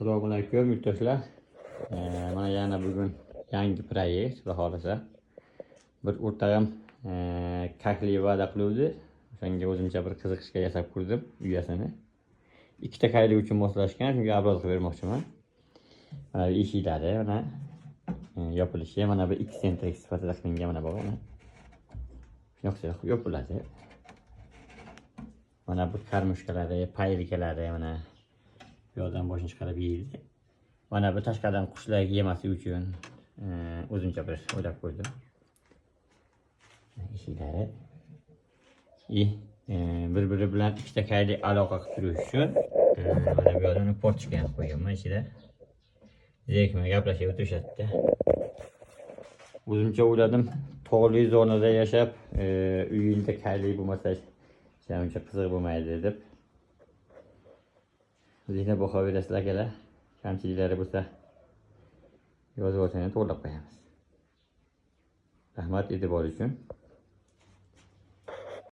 Assalomu alaykum yurtdoshlar. Mana yana bugun yangi proyekt, xudo xolasa. Bir o'rtog'im kakli va'da qiluvdi. O'shanga o'zimcha bir qiziqishga yasab qurdim uyasini. Ikkita kayli uchun moslashgan, shunga obroz qilib bermoqchiman. Mana eshiklari mana yopilishi, mana bu eksentrik sifatida qilingan mana bu. Shunaqa yopiladi. Mana bu karmushkalari, paylkalari mana bu yoqdan boshini chiqarib yeydi. Mana bu tashqaridan qushlar yemaslik uchun o'zimcha bir o'ylab qo'ydim. Eshiklari bir-biri bilan ikkita kayli aloqa qilib turish uchun mana bu yoqdan portchika ham qo'yganman ichida. Zerikmay gaplashib o'tirishadi. O'zimcha o'yladim, tog'li zonada yashab, uyingda kayli bo'lmasa, uncha qiziq bo'lmaydi deb. O'zingizlar baho berasizlar akalar. Kamchiliklari bo'lsa yozib olsangiz to'g'rilab qo'yamiz. Rahmat e'tibor uchun.